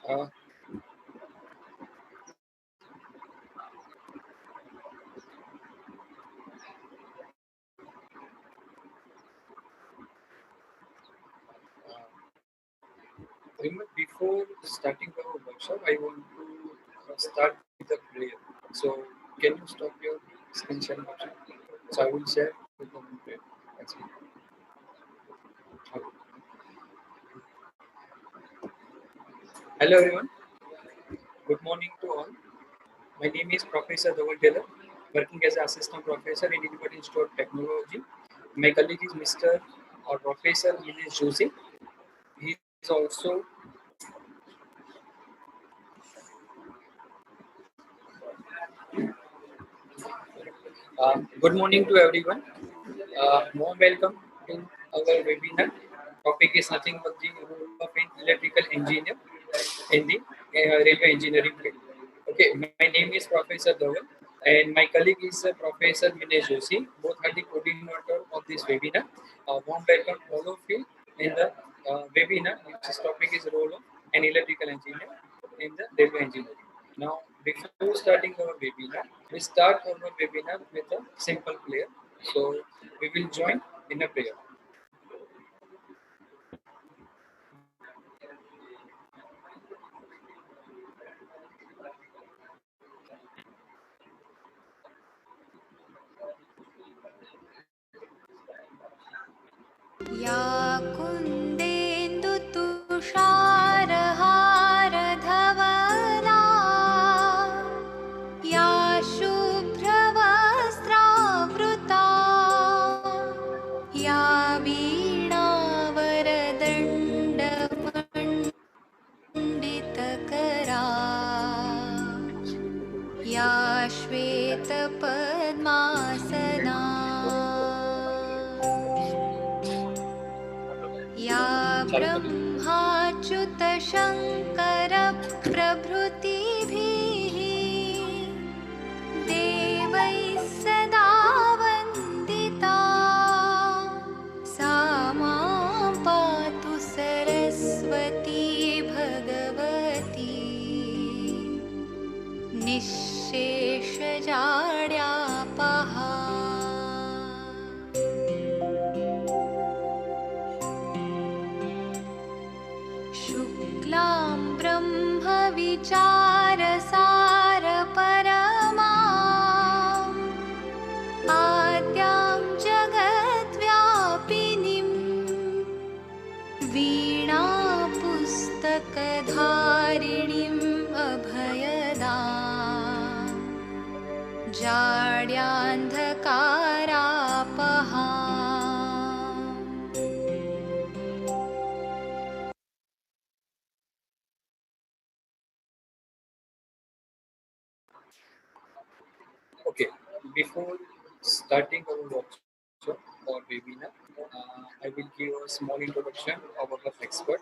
Uh, Before starting our workshop, I want to start with a prayer. So, can you stop your screen sharing option? So, I will share with the prayer. That's it. Okay. Hello, everyone. Good morning to all. My name is Professor Dhaval Taylor, working as an assistant professor in University Institute of Technology. My colleague is Mr. or Professor Minesh Joshi. He is also good morning to everyone. Warm welcome in our webinar. Topic is nothing but the role of an electrical engineer in the railway engineering field. Okay, my name is Professor Dhawan and my colleague is Professor Minesh Joshi. Both are the coordinator of this webinar. Warm welcome all of you in the webinar, which topic is role of an electrical engineer in the railway engineering. Now, before starting our webinar, we start our webinar with a simple prayer. So, we will join in a prayer. या कुन्देन्दुतुषारहारधवला या शुभ्रवस्त्रावृता या वीणावरदण्डमण्डितकरा या श्वेतपद्मासना या ब्रह्माच्युतशङ्करप्रभृतिभिः देवैः सदा वन्दिता सा मां पातु Saraswati Bhagwati निःशेषजाड्यापहा शुक्लां ब्रह्मविचारसारपरमाम् आद्यां जगद्व्यापिनीं वीणापुस्तकधारिणीम् अभयदाम् जाड्यान्धकारापहा Okay, before starting our workshop or webinar, I will give a small introduction of our expert.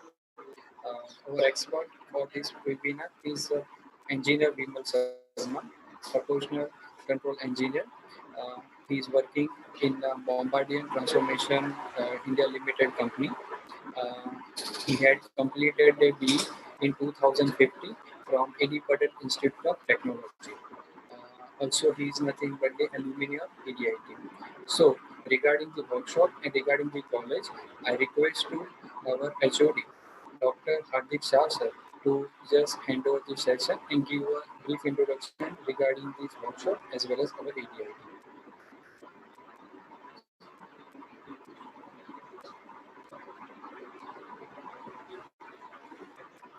Our expert for this webinar is Engineer Vimal Sharma, Proportional Control Engineer. He is working in Bombardier Transformation India Limited Company. Uh, he had completed a B in 2050 from Patel Institute of Technology. Also, he is nothing but the alumni of ADIT. So, regarding the workshop and regarding the college, I request to our HOD, Dr. Hardik Shah sir, to just hand over the session and give a brief introduction regarding this workshop as well as our ADIT.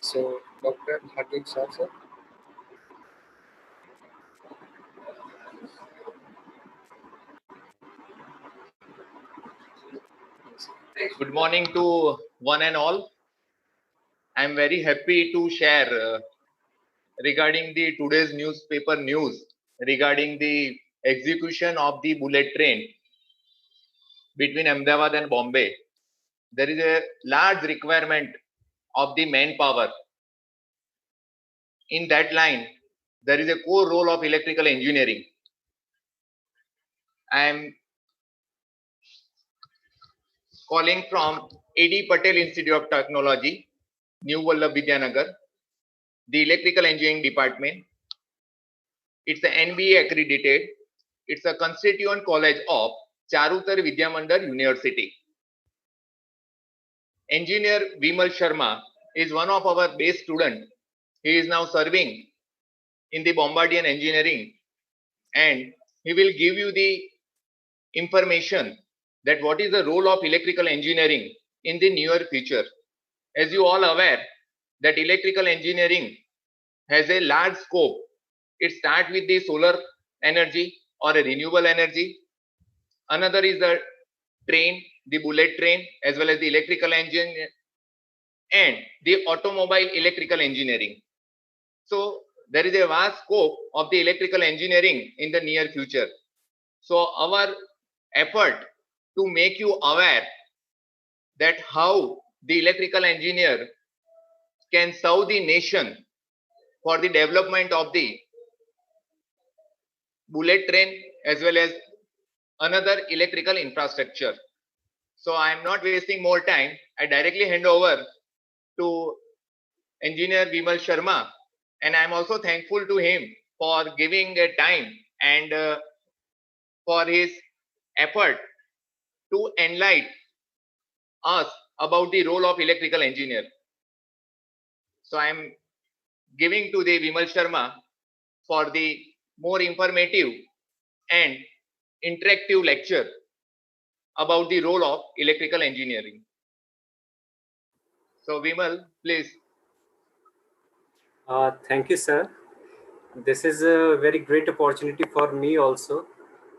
So, Dr. Hardik Shah sir. Good morning to one and all. I am very happy to share regarding the today's newspaper news regarding the execution of the bullet train between Ahmedabad and Bombay. There is a large requirement of the manpower. In that line, there is a core role of electrical engineering. I am calling from AD Patel Institute of Technology. New Vallabh Vidyanagar, the Electrical Engineering Department. It's an NBA accredited. It's a constituent college of Charutar Vidyamandal University. Engineer Vimal Sharma is one of our base students. He is now serving in the Bombardier Engineering, and he will give you the information that what is the role of electrical engineering in the near future. As you all aware that electrical engineering has a large scope. It starts with the solar energy or a renewable energy. Another is the train, the bullet train, as well as the electrical engine and the automobile electrical engineering. So there is a vast scope of the electrical engineering in the near future. So our effort to make you aware that how the electrical engineer can serve the nation for the development of the bullet train as well as another electrical infrastructure. So I am not wasting more time. I directly hand over to engineer Vimal Sharma, and I am also thankful to him for giving a time and for his effort to enlighten us about the role of electrical engineer. So I am giving to the Vimal Sharma for the more informative and interactive lecture about the role of electrical engineering. So Vimal, please. Thank you, sir. This is a very great opportunity for me also,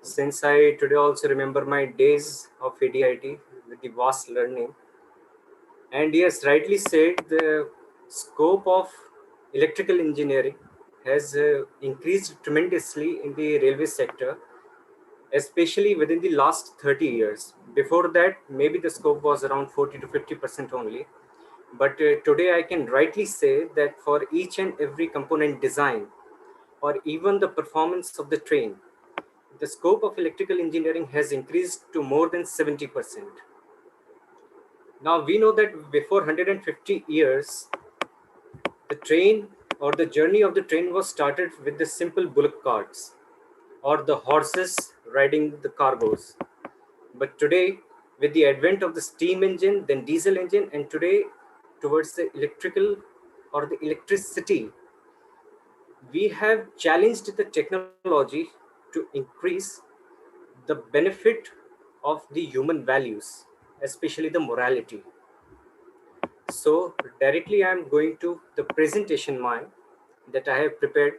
since I today also remember my days of ADIT with the vast learning. And yes, rightly said, the scope of electrical engineering has increased tremendously in the railway sector, especially within the last 30 years. Before that, maybe the scope was around 40 to 50% only. But today I can rightly say that for each and every component design or even the performance of the train, the scope of electrical engineering has increased to more than 70%. Now we know that before 150 years, the train or the journey of the train was started with the simple bullock carts or the horses riding the cargoes. But today, with the advent of the steam engine, then diesel engine, and today towards the electrical or the electricity, we have challenged the technology to increase the benefit of the human values, especially the morality. So directly I'm going to the presentation mine that I have prepared.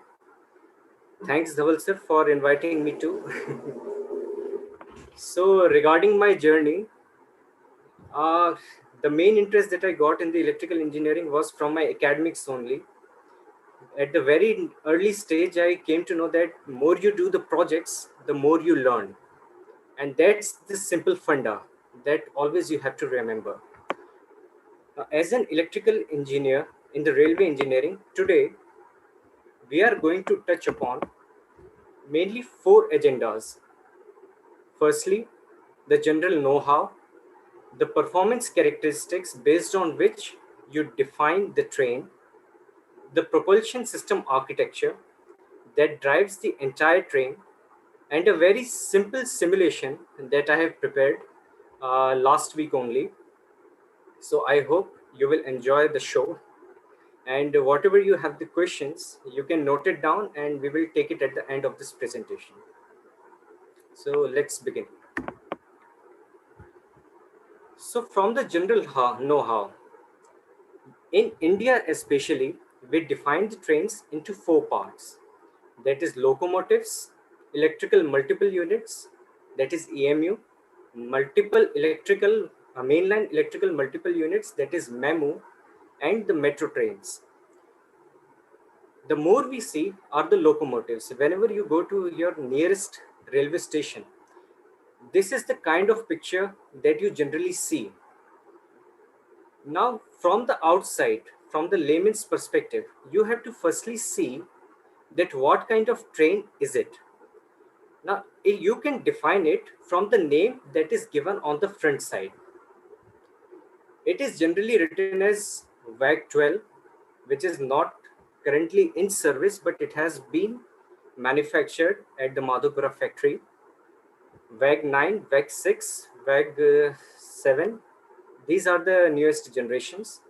Thanks, Dhaval sir, for inviting me to. So regarding my journey, uh, the main interest that I got in the electrical engineering was from my academics only. At the very early stage, I came to know that more you do the projects, the more you learn. And that's the simple funda that always you have to remember. As an electrical engineer in the railway engineering, today we are going to touch upon mainly four agendas. Firstly, the general know-how, the performance characteristics based on which you define the train, the propulsion system architecture that drives the entire train, and a very simple simulation that I have prepared last week only. So I hope you will enjoy the show. And whatever you have the questions, you can note it down and we will take it at the end of this presentation. So let's begin. So from the general know-how, in India especially, we define the trains into four parts. That is locomotives, electrical multiple units, that is EMU, multiple electrical, mainline electrical multiple units, that is MEMU, and the metro trains. The more we see are the locomotives. Whenever you go to your nearest railway station, this is the kind of picture that you generally see. Now, from the outside, from the layman's perspective, you have to firstly see that what kind of train is it. Now, you can define it from the name that is given on the front side. It is generally written as WAG 12, which is not currently in service, but it has been manufactured at the Madhupura factory. WAG 9, WAG 6, WAG 7. These are the newest generations.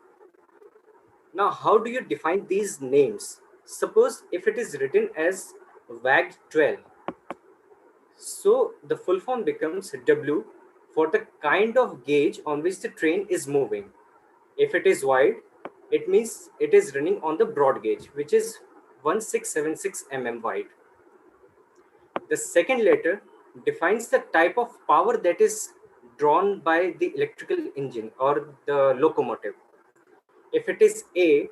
Now, how do you define these names? Suppose if it is written as WAG 12, so the full form becomes W for the kind of gauge on which the train is moving. If it is wide, it means it is running on the broad gauge, which is 1676 mm wide. The second letter defines the type of power that is drawn by the electrical engine or the locomotive. If it is A,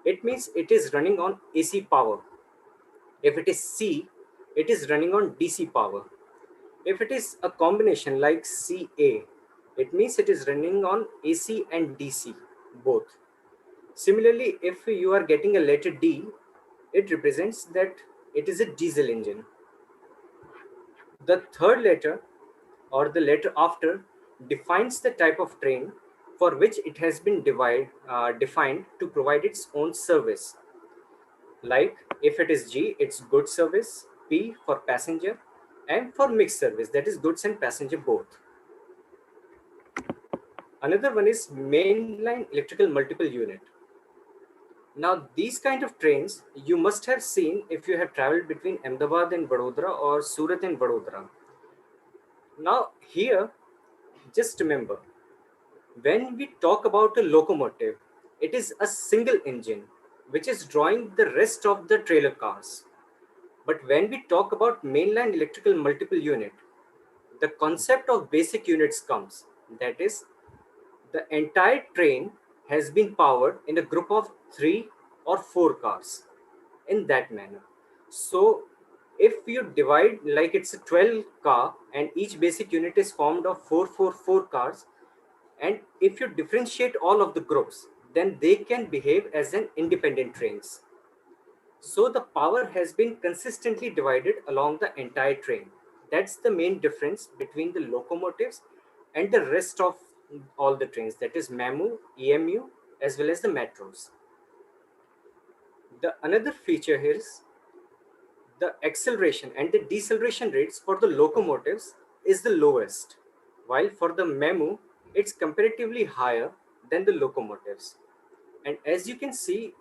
it means it is running on AC power. If it is C, it is running on DC power. If it is a combination like CA, it means it is running on AC and DC both. Similarly, if you are getting a letter D, it represents that it is a diesel engine. The third letter or the letter after defines the type of train for which it has been defined to provide its own service. Like if it is G, it's goods service, P for passenger, and for mixed service, that is goods and passenger both. Another one is mainline electrical multiple unit. Now, these kind of trains you must have seen if you have traveled between Ahmedabad and Vadodara or Surat and Vadodara. Now, here, just remember, when we talk about a locomotive, it is a single engine which is drawing the rest of the trailer cars. But when we talk about mainline electrical multiple unit, the concept of basic units comes. That is, the entire train has been powered in a group of 3 or 4 cars in that manner. So if you divide like it's a 12 car and each basic unit is formed of 4 cars, and if you differentiate all of the groups, then they can behave as an independent trains. So the power has been consistently divided along the entire train. That's the main difference between the locomotives and the rest of all the trains, that is MAMU, EMU, as well as the metros. The another feature here is the acceleration and the deceleration rates for the locomotives is the lowest, while for the MAMU, it's comparatively higher than the locomotives. And as you can see,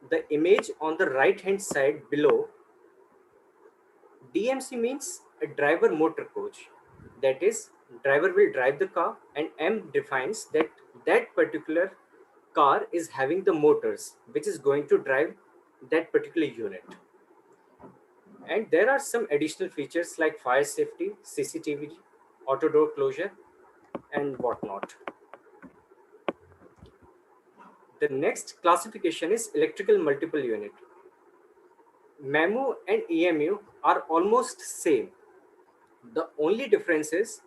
the image on the right hand side below, DMC means a driver motor coach. That is, driver will drive the car, and M defines that that particular car is having the motors which is going to drive that particular unit. And there are some additional features like fire safety, CCTV, auto door closure, and whatnot. The next classification is electrical multiple unit. MAMU and EMU are almost same. The only difference is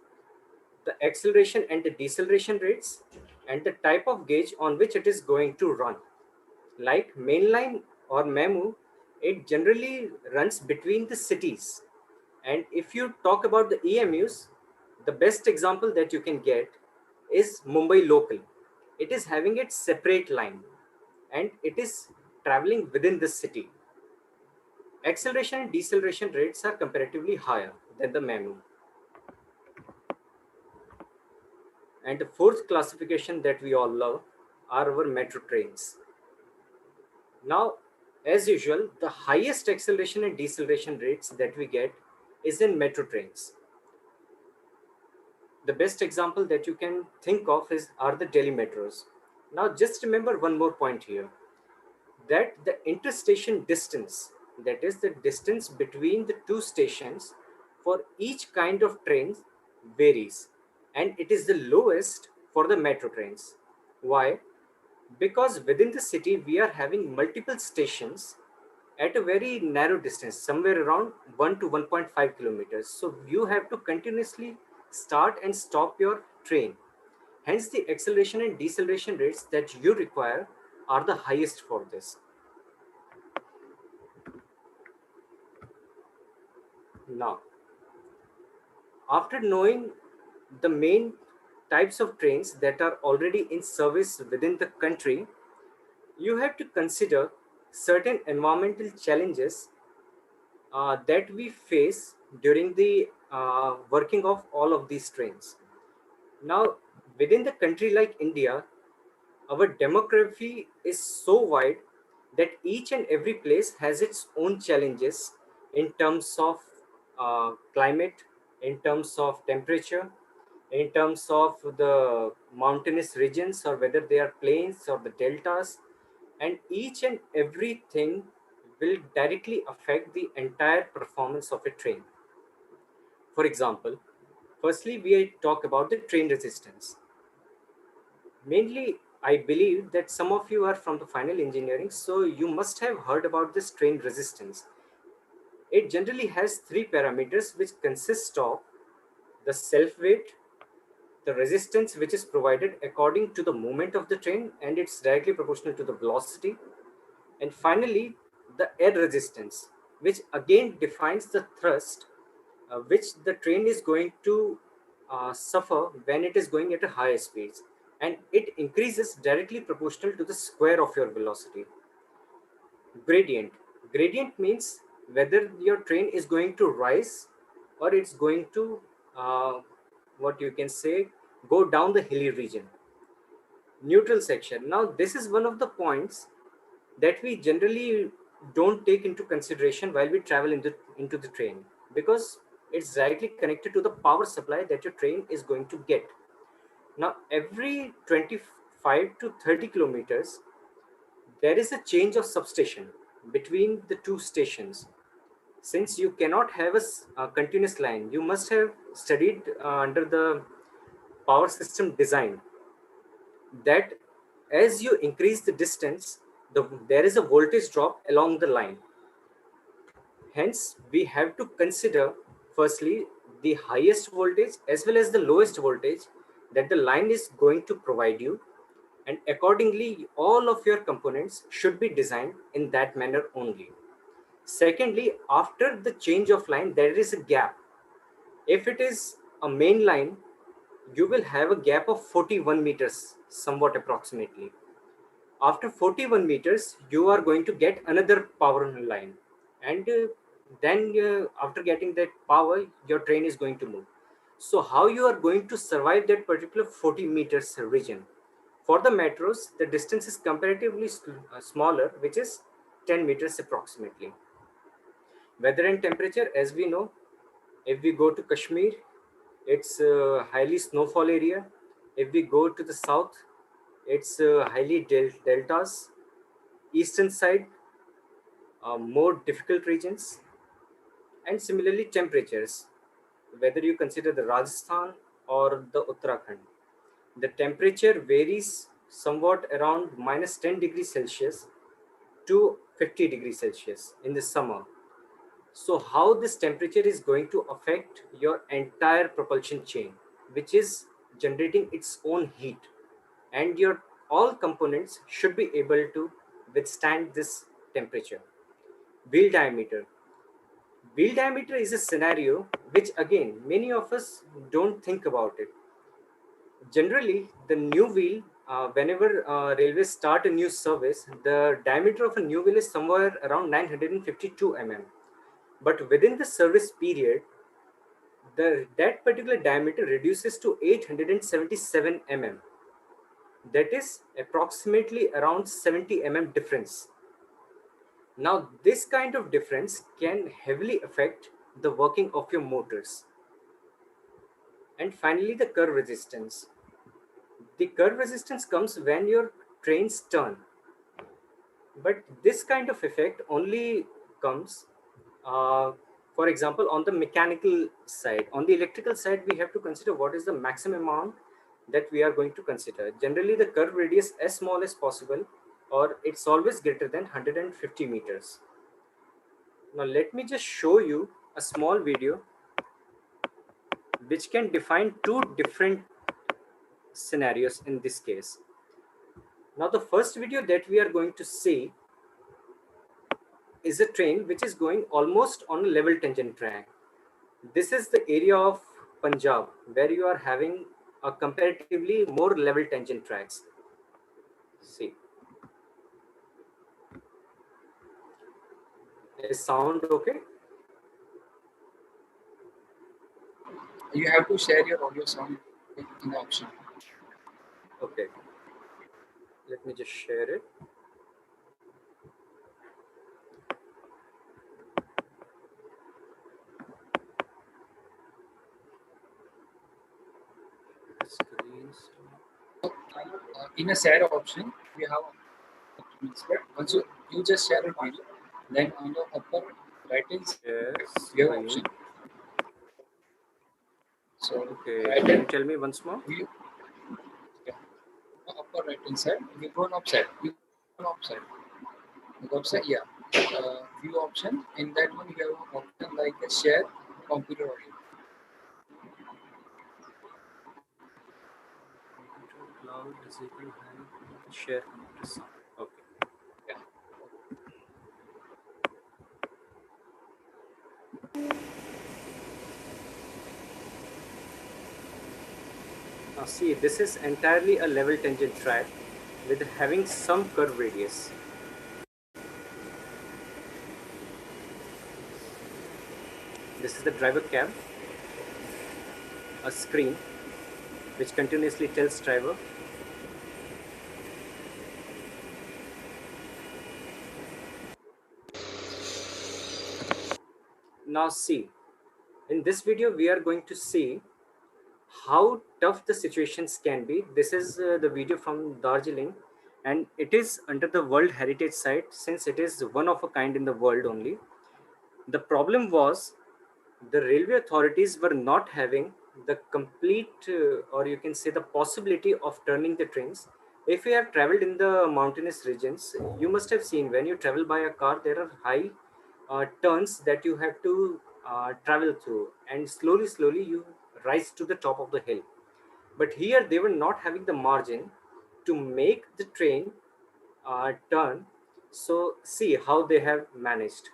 the acceleration and the deceleration rates and the type of gauge on which it is going to run. Like mainline or MAMU, it generally runs between the cities. And if you talk about the EMUs, the best example that you can get is Mumbai local. It is having its separate line and it is traveling within the city. Acceleration and deceleration rates are comparatively higher than the MAMU. And the fourth classification that we all love are our metro trains. Now, as usual, the highest acceleration and deceleration rates that we get is in metro trains. The best example that you can think of are the Delhi metros. Now, just remember one more point here, that the interstation distance, that is the distance between the two stations for each kind of train varies, and it is the lowest for the metro trains. Why? Because within the city we are having multiple stations at a very narrow distance, somewhere around 1 to 1.5 kilometers. So you have to continuously start and stop your train. Hence the acceleration and deceleration rates that you require are the highest for this. Now, after knowing the main types of trains that are already in service within the country, you have to consider certain environmental challenges that we face during the working of all of these trains. Now, within the country like India, our demography is so wide that each and every place has its own challenges in terms of climate, in terms of temperature, in terms of the mountainous regions, or whether they are plains or the deltas, and each and everything will directly affect the entire performance of a train. For example, firstly, we talk about the train resistance. Mainly, I believe that some of you are from the final engineering, so you must have heard about this train resistance. It generally has three parameters which consist of the self weight, the resistance which is provided according to the movement of the train and it's directly proportional to the velocity, and finally the air resistance, which again defines the thrust which the train is going to suffer when it is going at a higher speeds, and it increases directly proportional to the square of your velocity. Gradient means whether your train is going to rise or it's going to uh, what you can say, go down the hilly region. Neutral section, now this is one of the points that we generally don't take into consideration while we travel into the train, because it's directly connected to the power supply that your train is going to get. Now, every 25 to 30 kilometers, there is a change of substation between the two stations. Since you cannot have a continuous line, you must have studied under the power system design that as you increase the distance, there is a voltage drop along the line. Hence, we have to consider firstly the highest voltage as well as the lowest voltage that the line is going to provide you, and accordingly, all of your components should be designed in that manner only. Secondly, after the change of line, there is a gap. If it is a main line, you will have a gap of 41 meters, somewhat approximately. After 41 meters, you are going to get another power line, and then after getting that power, your train is going to move. So how you are going to survive that particular 40 meters region? For the metros, the distance is comparatively smaller, which is 10 meters approximately. Weather and temperature, as we know, if we go to Kashmir, it's a highly snowfall area. If we go to the south, it's highly deltas. Eastern side, more difficult regions. And similarly, temperatures, whether you consider the Rajasthan or the Uttarakhand, the temperature varies somewhat around minus 10 degrees Celsius to 50 degrees Celsius in the summer. So how this temperature is going to affect your entire propulsion chain, which is generating its own heat, and your all components should be able to withstand this temperature. Wheel diameter. Wheel diameter is a scenario which again many of us don't think about it. Generally, the new wheel, whenever railways start a new service, the diameter of a new wheel is somewhere around 952 mm. But within the service period, that particular diameter reduces to 877 mm. That is approximately around 70 mm difference. Now, this kind of difference can heavily affect the working of your motors. And finally, the curve resistance. The curve resistance comes when your trains turn, but this kind of effect only comes, uh, for example, on the mechanical side. On the electrical side, we have to consider what is the maximum amount that we are going to consider. Generally, the curve radius as small as possible, or it's always greater than 150 meters. Now, let me just show you a small video which can define two different scenarios in this case. Now, the first video that we are going to see is a train which is going almost on a level tangent track. This is the area of Punjab where you are having a comparatively more level tangent tracks. See, Is sound okay? You have to share your audio sound in the option. Okay. Let me just share it. Screens. In a share option, we have options. Once you just share a video, then on the upper right hand side, Share you have screen. option. So Okay. right Can you hand, tell me once more? view, yeah, upper right hand side, you go on upside. You go on upside. The upside, yeah. View option. In that one, you have an option like a share computer audio. Cloud disable hand share computer sound. Okay. Yeah. Now see, this is entirely a level tangent track with having some curve radius. This is the driver cab, a screen which continuously tells driver now see, in this video we are going to see how tough the situations can be. This is the video from Darjeeling, and it is under the World Heritage Site since it is one of a kind in the world only. The problem was the railway authorities were not having the complete, or you can say the possibility of turning the trains. If you have traveled in the mountainous regions, you must have seen when you travel by a car, there are high turns that you have to travel through, and slowly you rise to the top of the hill. But here they were not having the margin to make the train turn. So see how they have managed.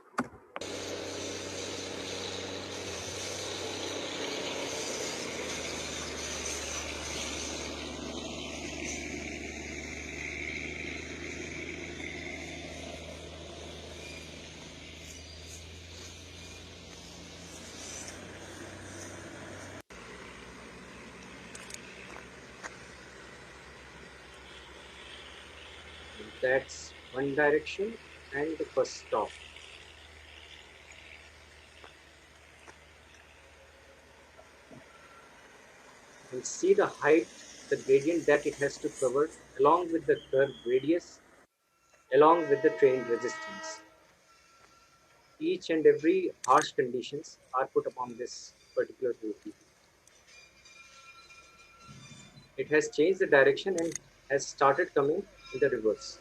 That's one direction and the first stop. And see the height, the gradient that it has to cover along with the curve radius, along with the train resistance. Each and every harsh conditions are put upon this particular vehicle. It has changed the direction and has started coming in the reverse.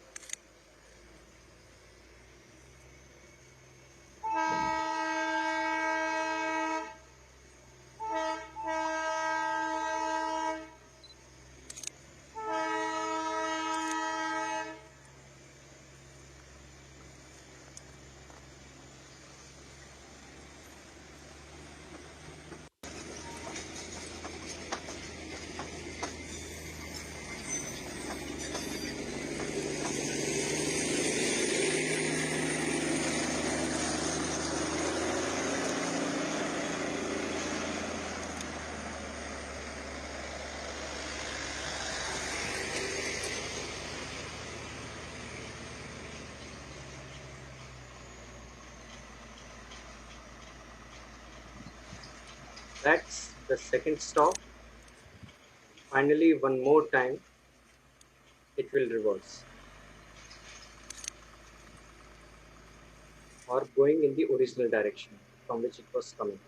That's the second stop. Finally, one more time, it will reverse or going in the original direction from which it was coming.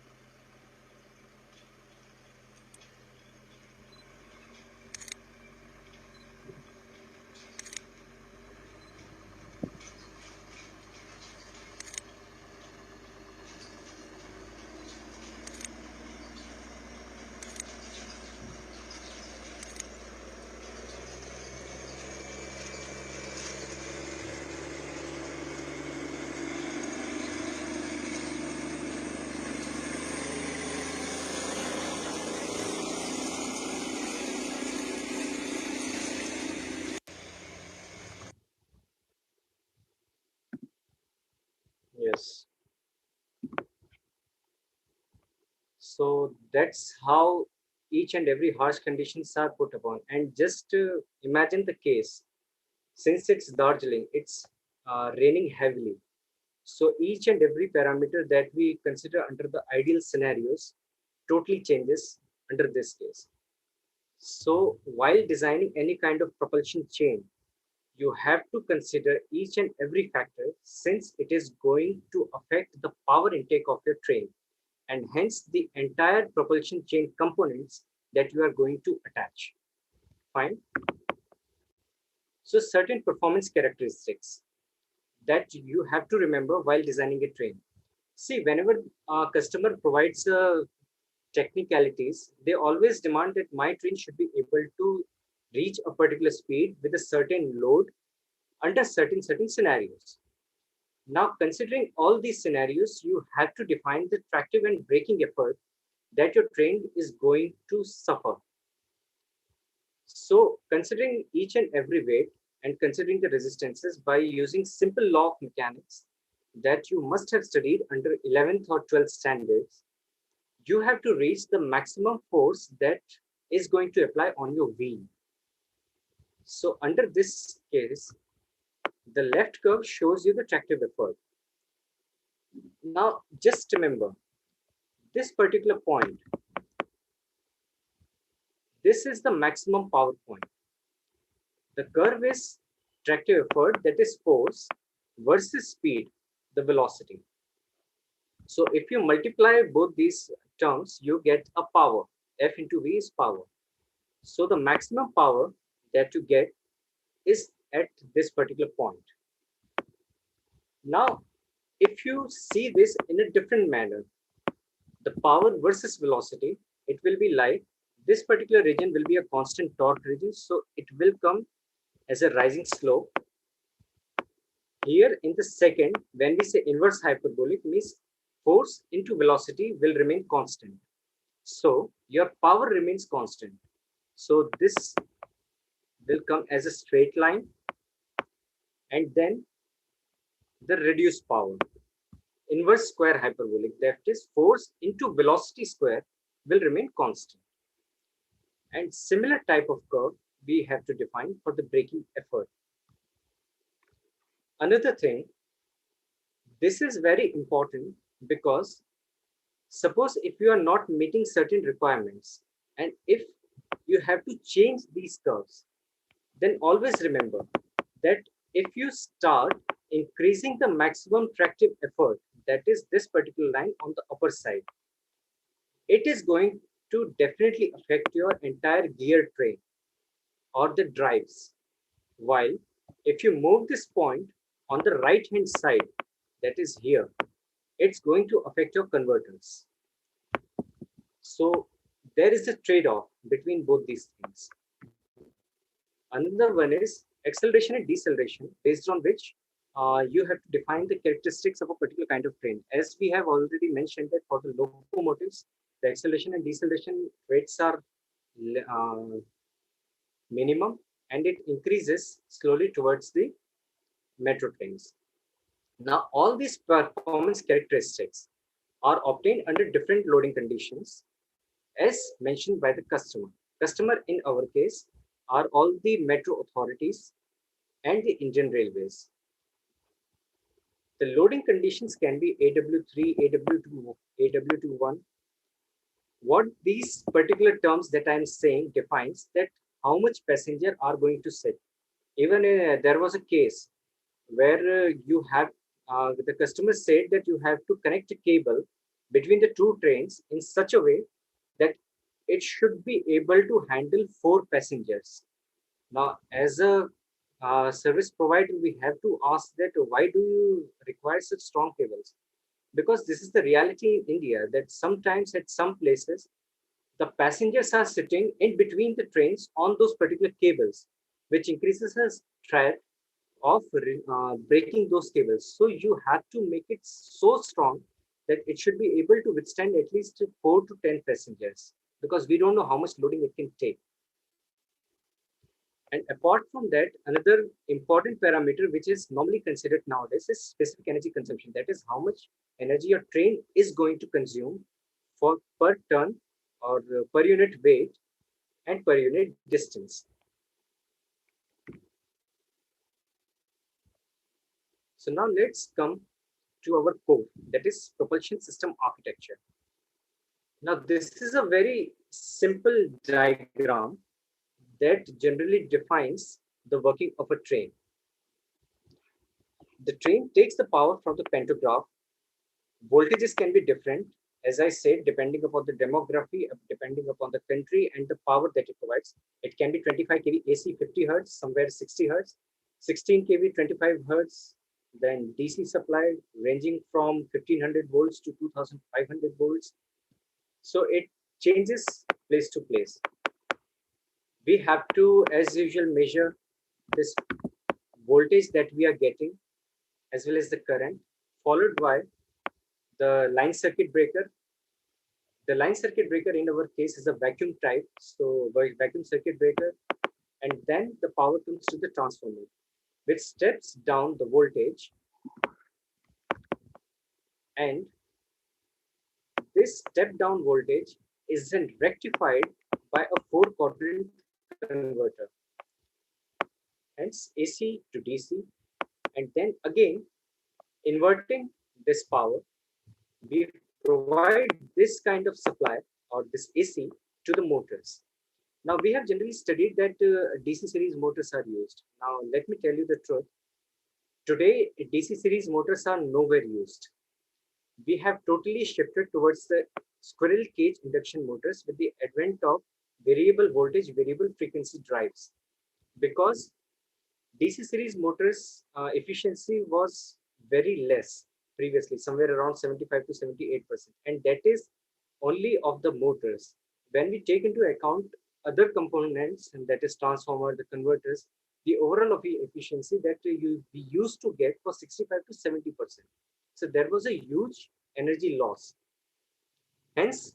Yes. So that's how each and every harsh conditions are put upon. And just imagine the case, since it's Darjeeling, it's raining heavily. So each and every parameter that we consider under the ideal scenarios totally changes under this case. So while designing any kind of propulsion chain, you have to consider each and every factor since it is going to affect the power intake of your train and hence the entire propulsion chain components that you are going to attach. Fine. So certain performance characteristics that you have to remember while designing a train. See, whenever a customer provides technicalities, they always demand that my train should be able to reach a particular speed with a certain load under certain scenarios. Now, considering all these scenarios, you have to define the tractive and braking effort that your train is going to suffer. So, considering each and every weight and considering the resistances by using simple law of mechanics that you must have studied under 11th or 12th standards, you have to reach the maximum force that is going to apply on your wheel. So, under this case, the left curve shows you the tractive effort. Now, just remember this particular point. This is the maximum power point. The curve is tractive effort, that is force, versus speed, the velocity. So if you multiply both these terms, you get a power. F into V is power. So the maximum power that you get is at this particular point. Now, if you see this in a different manner, the power versus velocity, it will be like this particular region will be a constant torque region. So it will come as a rising slope. Here in the second, when we say inverse hyperbolic, means force into velocity will remain constant. So your power remains constant. So this will come as a straight line and then the reduced power. Inverse square hyperbolic, that is force into velocity square will remain constant. And similar type of curve we have to define for the braking effort. Another thing, this is very important because suppose if you are not meeting certain requirements and if you have to change these curves, then always remember that if you start increasing the maximum tractive effort, that is this particular line on the upper side, it is going to definitely affect your entire gear train or the drives. While if you move this point on the right hand side, that is here, it's going to affect your converters. So there is a trade-off between both these things. Another one is acceleration and deceleration, based on which you have to define the characteristics of a particular kind of train. As we have already mentioned that for the locomotives, the acceleration and deceleration rates are minimum and it increases slowly towards the metro trains. Now, all these performance characteristics are obtained under different loading conditions as mentioned by the customer. Customer in our case are all the metro authorities and the Indian Railways. The loading conditions can be AW3, AW2, AW21. What these particular terms that I'm saying defines that how much passenger are going to sit. Even there was a case where you have the customer said that you have to connect a cable between the two trains in such a way that it should be able to handle 4 passengers. Now, as a service provider, we have to ask that why do you require such strong cables? Because this is the reality in India that sometimes at some places, the passengers are sitting in between the trains on those particular cables, which increases the threat of breaking those cables. So you have to make it so strong that it should be able to withstand at least 4 to 10 passengers, because we don't know how much loading it can take. And apart from that, another important parameter which is normally considered nowadays is specific energy consumption. That is how much energy your train is going to consume for per turn or per unit weight and per unit distance. So now let's come to our core, that is propulsion system architecture. Now this is a very simple diagram that generally defines the working of a train. The train takes the power from the pantograph. Voltages can be different, as I said, depending upon the demography, depending upon the country and the power that it provides. It can be 25 kV AC 50 Hertz, somewhere 60 Hertz, 16 kV 25 Hertz, then DC supply ranging from 1500 volts to 2500 volts. So it changes place to place. We have to, as usual, measure this voltage that we are getting as well as the current, followed by the line circuit breaker. The line circuit breaker in our case is a vacuum type, so vacuum circuit breaker, and then the power comes to the transformer, which steps down the voltage, and this step down voltage is then rectified by a 4-quadrant converter, hence AC to DC, and then again inverting this power, we provide this kind of supply or this AC to the motors. Now we have generally studied that DC series motors are used. Now let me tell you the truth. Today DC series motors are nowhere used. We have totally shifted towards the squirrel cage induction motors with the advent of variable voltage, variable frequency drives, because DC series motors efficiency was very less previously, somewhere around 75 to 78%, and that is only of the motors. When we take into account other components, and that is transformer, the converters, the overall efficiency that we used to get was 65 to 70%. So there was a huge energy loss. Hence,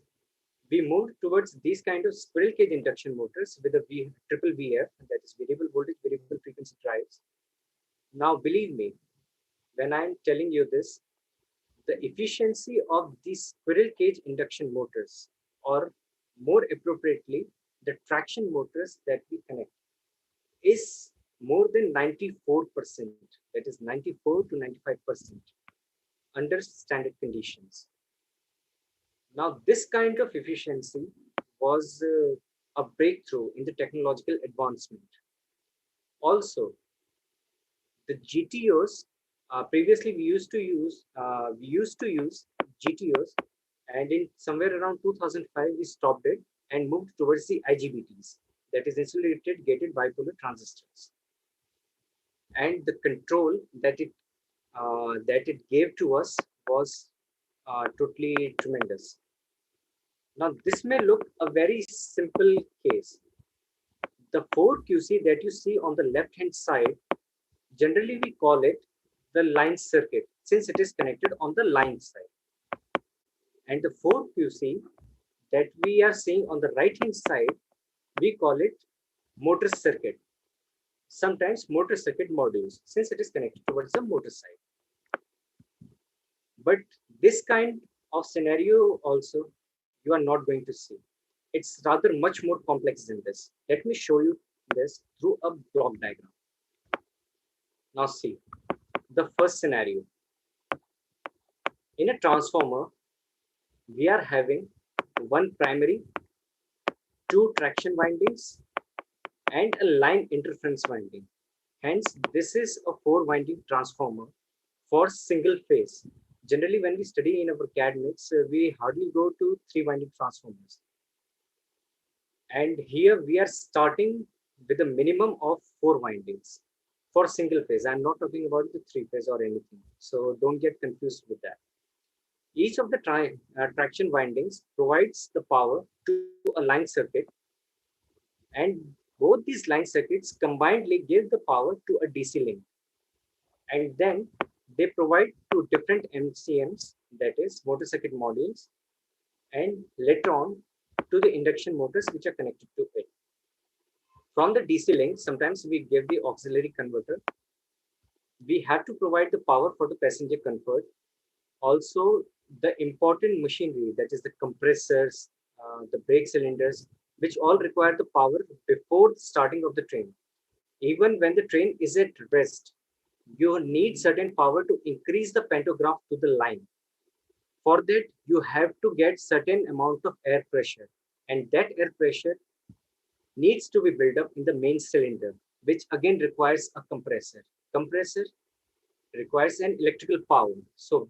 we moved towards these kind of squirrel cage induction motors with a triple VF, that is variable voltage, variable frequency drives. Now, believe me, when I'm telling you this, the efficiency of these squirrel cage induction motors, or more appropriately, the traction motors that we connect, is more than 94%, that is 94 to 95% under standard conditions. Now, this kind of efficiency was a breakthrough in the technological advancement. Also, the GTOs, previously we used to use GTOs, and in somewhere around 2005 we stopped it and moved towards the IGBTs, that is insulated gated bipolar transistors. And the control that it gave to us was totally tremendous. Now, this may look a very simple case. The 4QC that you see on the left-hand side, generally we call it the line circuit, since it is connected on the line side. And the 4QC that we are seeing on the right-hand side, we call it motor circuit. Sometimes motor circuit modules, since it is connected towards the motor side. But this kind of scenario also you are not going to see. It's rather much more complex than this. Let me show you this through a block diagram. Now see, the first scenario. In a transformer, we are having one primary, two traction windings, and a line interference winding. Hence, this is a 4-winding transformer for single phase. Generally, when we study in our CAD mix, we hardly go to 3-winding transformers. And here we are starting with a minimum of 4 windings for single phase. I'm not talking about the 3-phase or anything. So don't get confused with that. Each of the traction windings provides the power to a line circuit, and both these line circuits combinedly give the power to a DC link. And then they provide to different MCMs, that is motor circuit modules, and later on to the induction motors which are connected to it. From the DC link, sometimes we give the auxiliary converter. We have to provide the power for the passenger comfort. Also, the important machinery, that is the compressors, the brake cylinders, which all require the power before the starting of the train. Even when the train is at rest, you need certain power to increase the pantograph to the line. For that, you have to get certain amount of air pressure, and that air pressure needs to be built up in the main cylinder, which again requires a compressor. Compressor requires an electrical power. So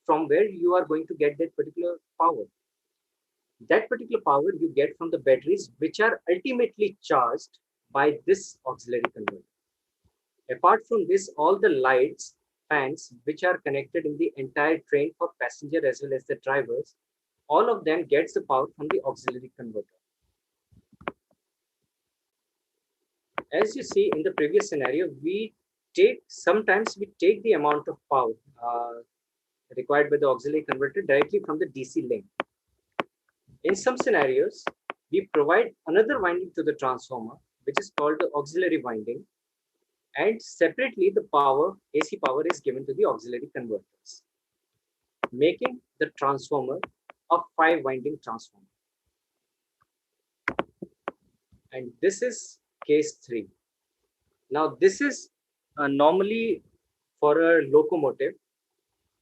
from where you are going to get that particular power? That particular power you get from the batteries, which are ultimately charged by this auxiliary converter. Apart from this, all the lights, fans, which are connected in the entire train for passenger as well as the drivers, all of them gets the power from the auxiliary converter. As you see in the previous scenario, sometimes we take the amount of power required by the auxiliary converter directly from the DC link. In some scenarios, we provide another winding to the transformer, which is called the auxiliary winding, and separately the AC power is given to the auxiliary converters, making the transformer a 5-winding transformer. And this is case 3. Now this is normally for a locomotive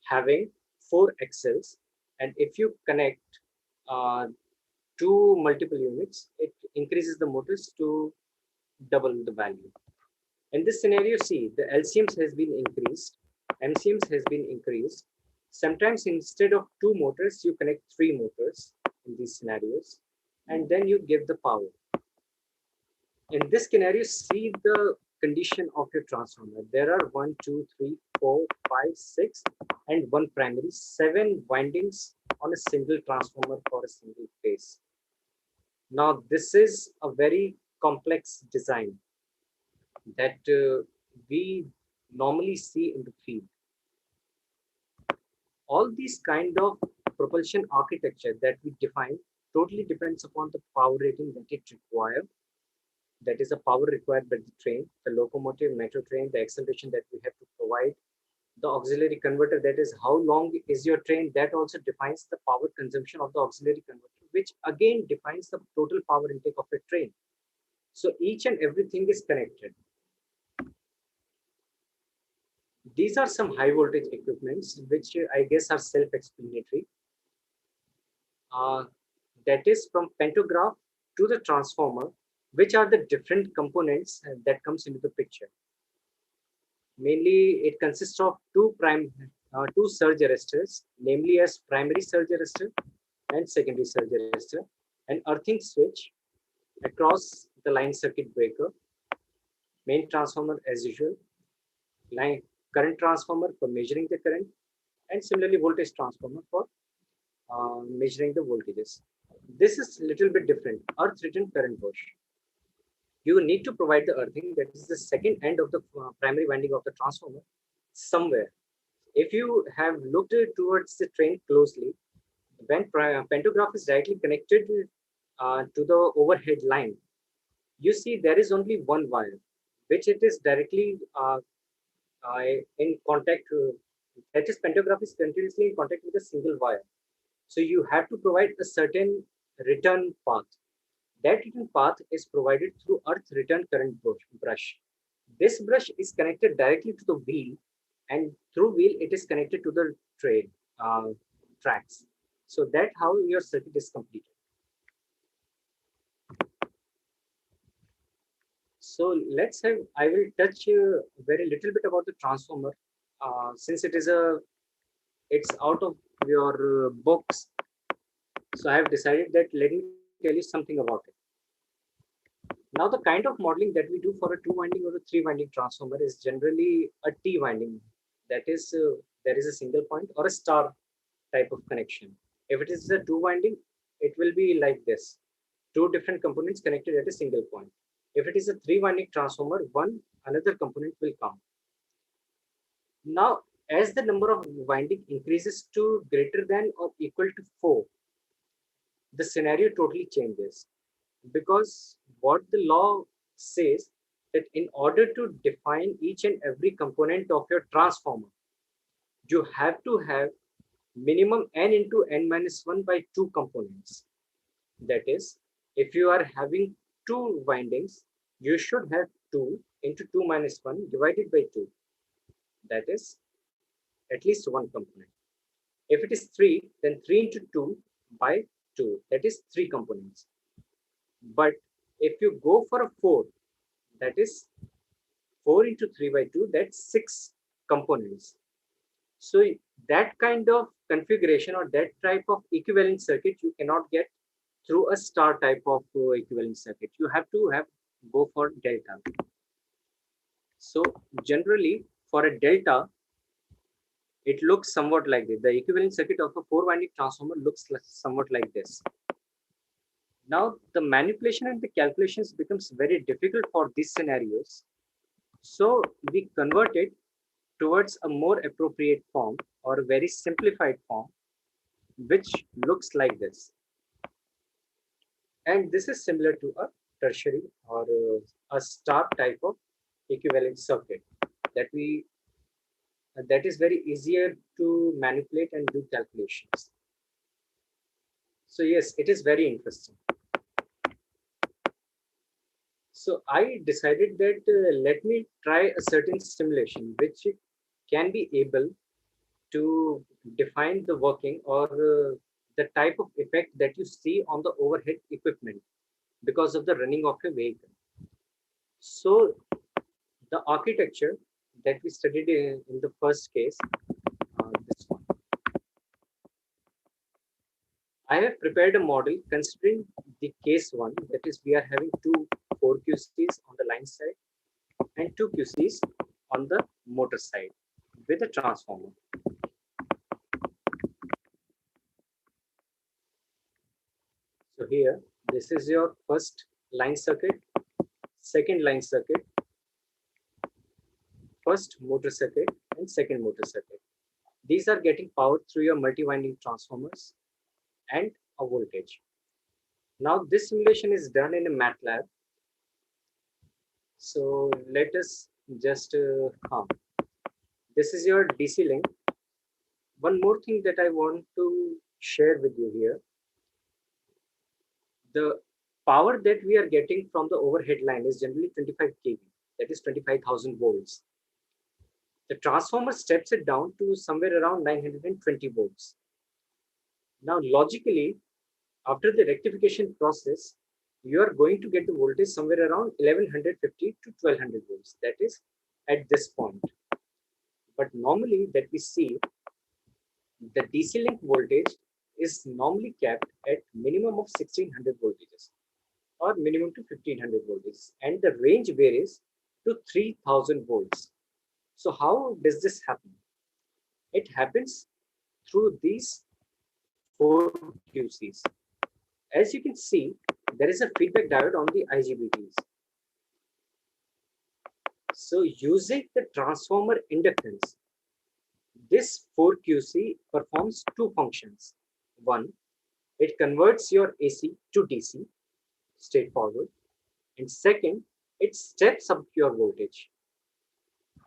having 4 axles, and if you connect uh, 2 multiple units, it increases the motors to double the value. In this scenario, see, the LCMs has been increased, MCMs has been increased. Sometimes instead of 2 motors, you connect 3 motors in these scenarios, and then you give the power. In this scenario, see the condition of your transformer. There are 1, 2, 3, 4, 5, 6, and 1 primary, 7 windings on a single transformer for a single phase. Now, this is a very complex design that we normally see in the field. All these kind of propulsion architecture that we define totally depends upon the power rating that it requires. That is the power required by the train, the locomotive, metro train, the acceleration that we have to provide, the auxiliary converter, that is how long is your train, that also defines the power consumption of the auxiliary converter, which again defines the total power intake of a train. So each and everything is connected. These are some high voltage equipments, which I guess are self-explanatory. That is from pantograph to the transformer, which are the different components that comes into the picture. Mainly, it consists of two surge arresters, namely as primary surge arrestor and secondary surge arrestor, an earthing switch across the line circuit breaker, main transformer as usual, line current transformer for measuring the current, and similarly voltage transformer for measuring the voltages. This is a little bit different. Earth return current bush. You need to provide the earthing, that is the second end of the primary winding of the transformer, somewhere. If you have looked towards the train closely, when pantograph is directly connected to the overhead line, you see there is only one wire, which it is directly in contact. That is, pantograph is continuously in contact with a single wire. So you have to provide a certain return path. That return path is provided through earth return current brush. This brush is connected directly to the wheel, and through wheel it is connected to the train tracks. So that's how your circuit is completed. So let's have, I will touch very little bit about the transformer since it's out of your books. So I have decided that let me tell you something about it. Now the kind of modeling that we do for a 2-winding or a 3-winding transformer is generally a T-winding. That is, there is a single point or a star type of connection. If it is a 2-winding, it will be like this. 2 different components connected at a single point. If it is a 3-winding transformer, another component will come. Now, as the number of winding increases to greater than or equal to 4, the scenario totally changes, because what the law says that in order to define each and every component of your transformer, you have to have minimum n into n minus 1 by 2 components. That is, if you are having 2 windings, you should have 2 into 2 minus 1 divided by 2. That is at least one component. If it is 3, then 3 into 2 by 2. That is 3 components. But if you go for a 4, that is 4 into 3 by 2, that's 6 components. So that kind of configuration or that type of equivalent circuit you cannot get through a star type of equivalent circuit. You have to go for delta. So generally for a delta, it looks somewhat like this. The equivalent circuit of a 4-winding transformer looks somewhat like this. Now the manipulation and the calculations becomes very difficult for these scenarios. So we convert it towards a more appropriate form or a very simplified form, which looks like this. And this is similar to a tertiary or a star type of equivalent circuit that that is very easier to manipulate and do calculations. So yes, it is very interesting. So I decided that let me try a certain simulation which can be able to define the working or the type of effect that you see on the overhead equipment because of the running of a vehicle. So the architecture that we studied in the first case, this one. I have prepared a model considering the case one, that is we are having two 4QCs on the line side and 2QCs on the motor side with a transformer. So here, this is your first line circuit, second line circuit, first motor circuit and second motor circuit. These are getting powered through your multi-winding transformers and a voltage. Now this simulation is done in a MATLAB. So let us just this is your DC link. One more thing that I want to share with you here. The power that we are getting from the overhead line is generally 25 kV, that is 25,000 volts. The transformer steps it down to somewhere around 920 volts. Now logically, after the rectification process, you are going to get the voltage somewhere around 1150 to 1200 volts. That is at this point. But normally that we see, the DC link voltage is normally capped at minimum of 1600 voltages or minimum to 1500 voltages, and the range varies to 3000 volts. So how does this happen? It happens through these 4QCs. As you can see, there is a feedback diode on the IGBTs. So using the transformer inductance, this 4QC performs two functions. One, it converts your AC to DC, straightforward. And second, it steps up your voltage.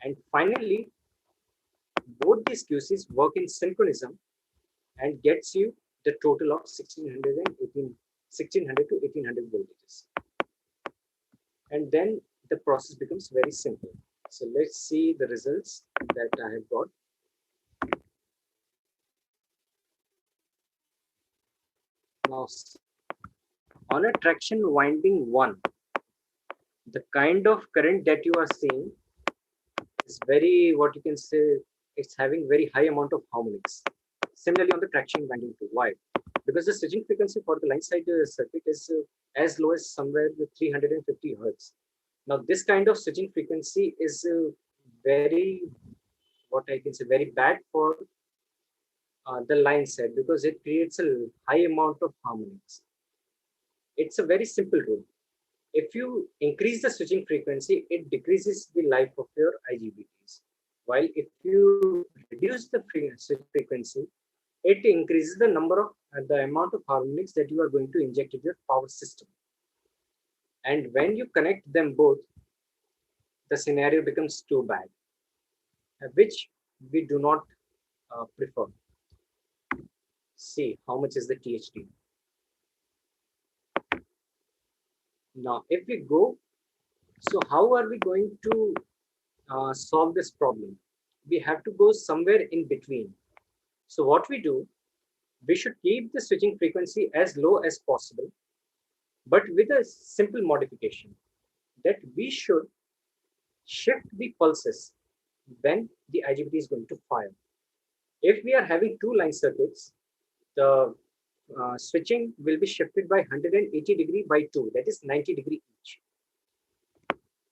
And finally, both these QCs work in synchronism and gets you the total of 1600 to 1800 voltages. And then the process becomes very simple. So let's see the results that I have got. Now, on a traction winding 1, the kind of current that you are seeing is very, what you can say, it's having very high amount of harmonics. Similarly, on the traction winding 2, why? Because the switching frequency for the line side circuit is as low as somewhere with 350 hertz. Now, this kind of switching frequency is very, what I can say, very bad for the line side because it creates a high amount of harmonics. It's a very simple rule. If you increase the switching frequency, it decreases the life of your IGBTs. While if you reduce the switch frequency, it increases the number of the amount of harmonics that you are going to inject into your power system. And when you connect them both, the scenario becomes too bad, which we do not prefer. see how much is the THD. Now, if we go, so how are we going to solve this problem? We have to go somewhere in between. So what we do, we should keep the switching frequency as low as possible, but with a simple modification that we should shift the pulses when the IGBT is going to fire. If we are having two line circuits, the switching will be shifted by 180° by 2, that is 90° each.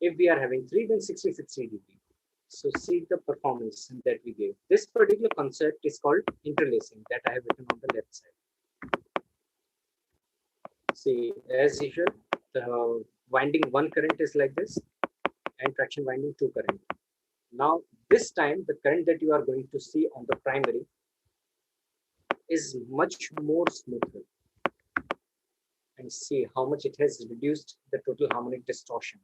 If we are having 3, then 60-60°. So see the performance that we gave. This particular concept is called interlacing that I have written on the left side. See, as usual, the winding 1 current is like this and traction winding 2 current. Now, this time the current that you are going to see on the primary is much more smoother. And see how much it has reduced the total harmonic distortion.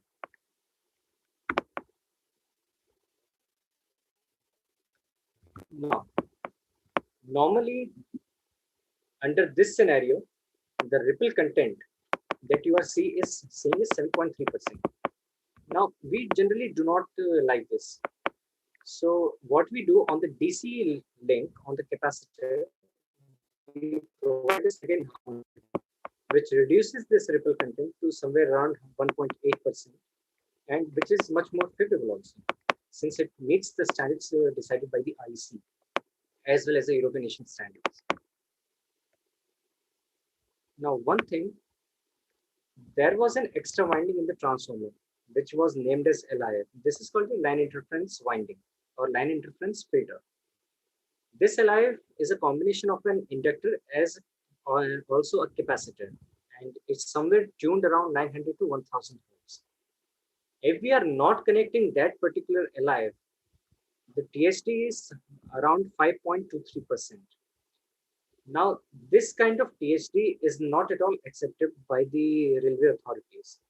Now, normally under this scenario, the ripple content that you are seeing is 7.3%. Now, we generally do not like this. So what we do on the DC link on the capacitor, we provide a second harmonic, which reduces this ripple content to somewhere around 1.8%, and which is much more favorable also, since it meets the standards decided by the IEC as well as the European Nation standards. Now, one thing, there was an extra winding in the transformer, which was named as LIF. This is called the line interference winding or line interference filter. This LIF is a combination of an inductor as also a capacitor, and it's somewhere tuned around 900 to 1000 volts. If we are not connecting that particular LIF, the THD is around 5.23%. Now, this kind of THD is not at all accepted by the railway authorities.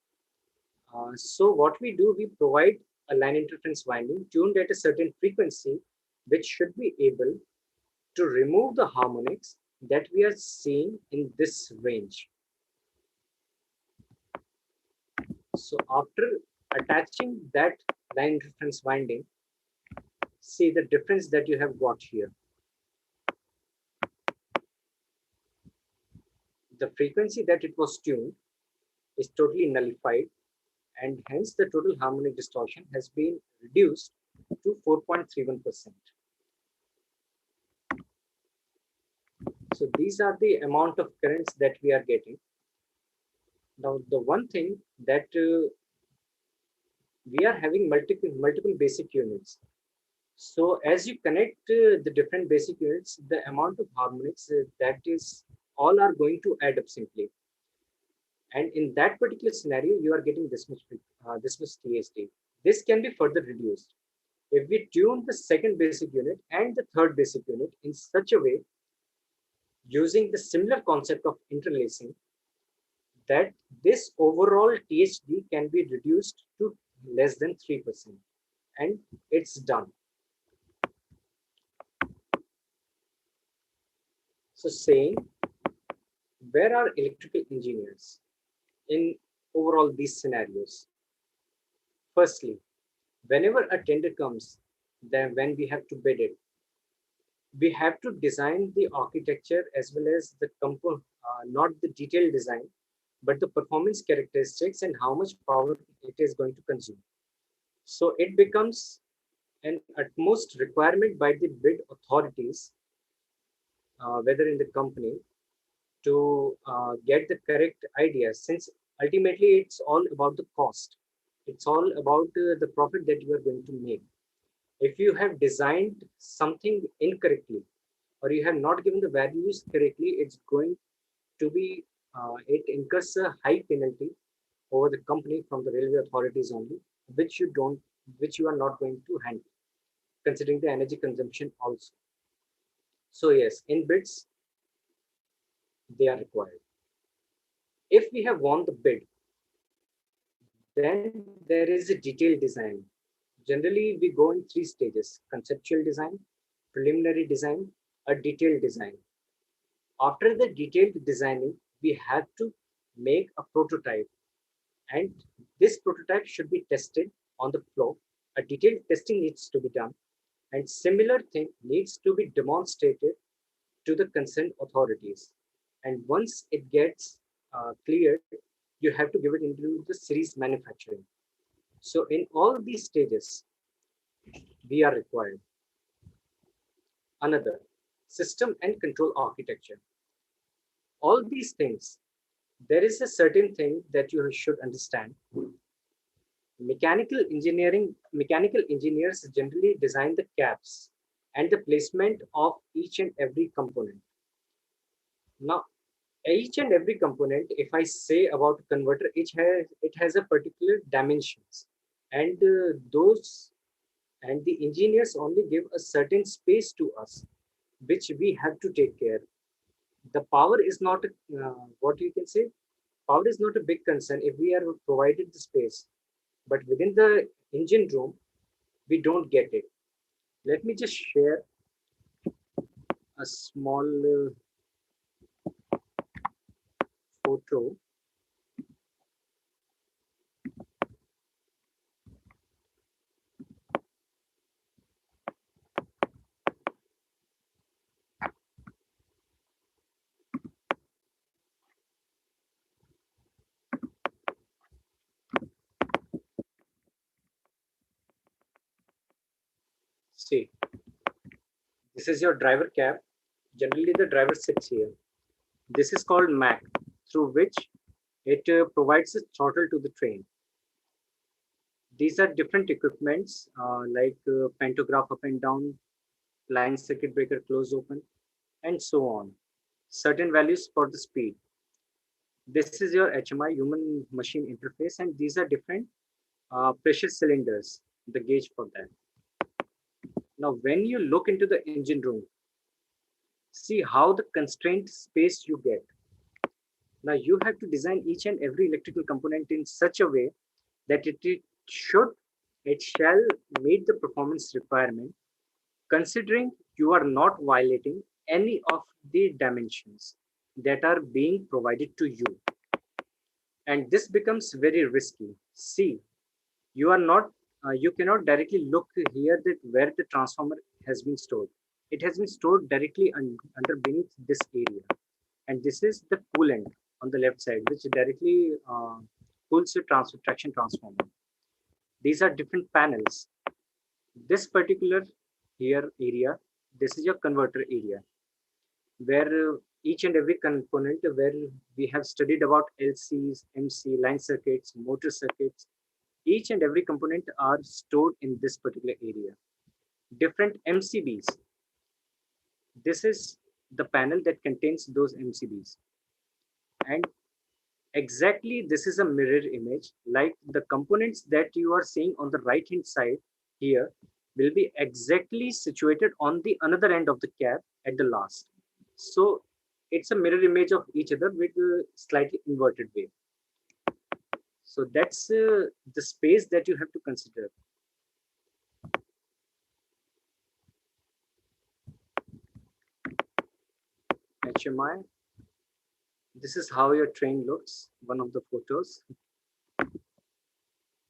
So what we do, we provide a line interference winding tuned at a certain frequency, which should be able to remove the harmonics that we are seeing in this range. So after attaching that line interference winding, see the difference that you have got here. The frequency that it was tuned is totally nullified, and hence the total harmonic distortion has been reduced to 4.31%. So these are the amount of currents that we are getting. Now, the one thing that we are having multiple basic units. So as you connect the different basic units, the amount of harmonics that is all are going to add up simply. And in that particular scenario, you are getting this much THD. This can be further reduced if we tune the second basic unit and the third basic unit in such a way, using the similar concept of interlacing, that this overall THD can be reduced to less than 3%, and it's done. So saying, where are electrical engineers in overall these scenarios? Firstly, whenever a tender comes, then when we have to bid it, we have to design the architecture as well as the not the detailed design, but the performance characteristics and how much power it is going to consume. So it becomes an utmost requirement by the bid authorities, whether in the company, to get the correct idea, since ultimately it's all about the cost. It's all about the profit that you are going to make. If you have designed something incorrectly, or you have not given the values correctly, it's going to be, it incurs a high penalty over the company from the railway authorities only, which you are not going to handle, considering the energy consumption also. So yes, in bids, they are required. If we have won the bid, then there is a detailed design. Generally, we go in 3 stages: conceptual design, preliminary design, a detailed design. After the detailed designing, we have to make a prototype, and this prototype should be tested on the floor. A detailed testing needs to be done, and similar thing needs to be demonstrated to the concerned authorities. And once it gets cleared, you have to give it into the series manufacturing. So in all these stages, we are required. Another, system and control architecture. All these things, there is a certain thing that you should understand. Mechanical engineers generally design the caps and the placement of each and every component. Now, each and every component, if I say about a converter, it has a particular dimensions, and those and the engineers only give a certain space to us, which we have to take care. The power is not what you can say. Power is not a big concern if we are provided the space, but within the engine room, we don't get it. Let me just share a small photo. See, this is your driver cab. Generally, the driver sits here. This is called MAC, through which it provides a throttle to the train. These are different equipments like pantograph up and down, line circuit breaker close open, and so on. Certain values for the speed. This is your HMI, human machine interface, and these are different pressure cylinders, the gauge for that. Now, when you look into the engine room, see how the constrained space you get. Now, you have to design each and every electrical component in such a way that it shall meet the performance requirement, considering you are not violating any of the dimensions that are being provided to you. And this becomes very risky. See, you cannot directly look here that where the transformer has been stored. It has been stored directly under beneath this area, and this is the coolant on the left side, which directly cools your traction transformer. These are different panels. This particular here area, this is your converter area, where each and every component, where we have studied about LCs, MC, line circuits, motor circuits, each and every component are stored in this particular area. Different MCBs. This is the panel that contains those MCBs. And exactly this is a mirror image, like the components that you are seeing on the right hand side here will be exactly situated on the another end of the cab at the last. So it's a mirror image of each other with a slightly inverted way. So that's the space that you have to consider. HMI. This is how your train looks, one of the photos.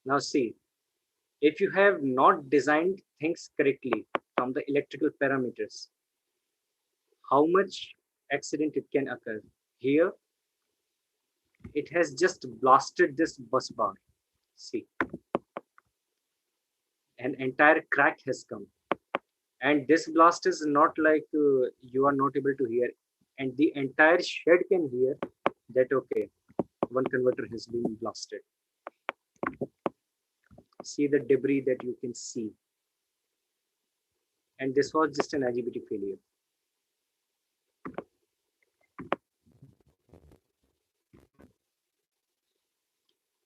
Now see, if you have not designed things correctly from the electrical parameters, how much accident it can occur. Here, it has just blasted this bus bar. See, an entire crack has come. And this blast is not like you are not able to hear. And the entire shed can hear that, okay, one converter has been blasted. See the debris that you can see. And this was just an IGBT failure.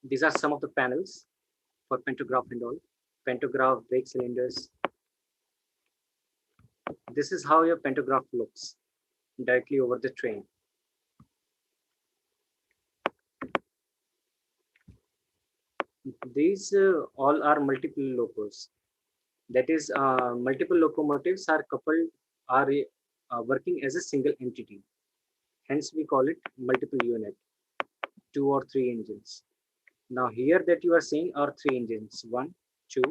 These are some of the panels for pantograph and all. Pantograph, brake cylinders. This is how your pantograph looks directly over the train. These all are multiple locos. That is, multiple locomotives are coupled, are working as a single entity. Hence we call it multiple unit, 2 or 3 engines. Now here that you are seeing are 3 engines, 1, 2,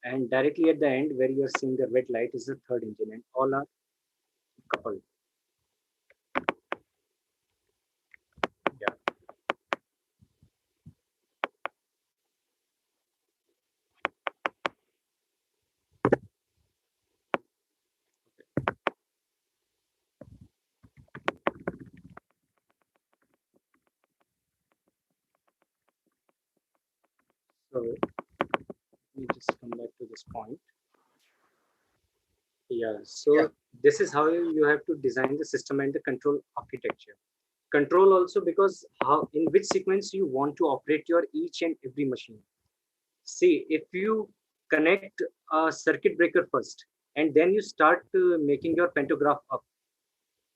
and directly at the end where you are seeing the red light is the third engine, and all are coupled. Yeah. So let me just come back to this point. Yeah. So Yeah. this is how you have to design the system and the control architecture. Control also because how in which sequence you want to operate your each and every machine. See, if you connect a circuit breaker first and then you start making your pantograph up,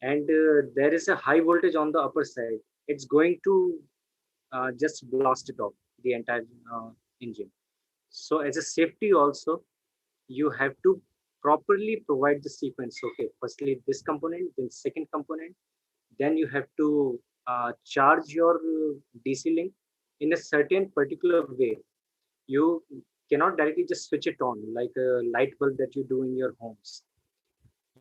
and there is a high voltage on the upper side, it's going to just blast it off the entire engine. So as a safety also, you have to properly provide the sequence. Okay, firstly this component, then second component, then you have to charge your DC link in a certain particular way. You cannot directly just switch it on like a light bulb that you do in your homes.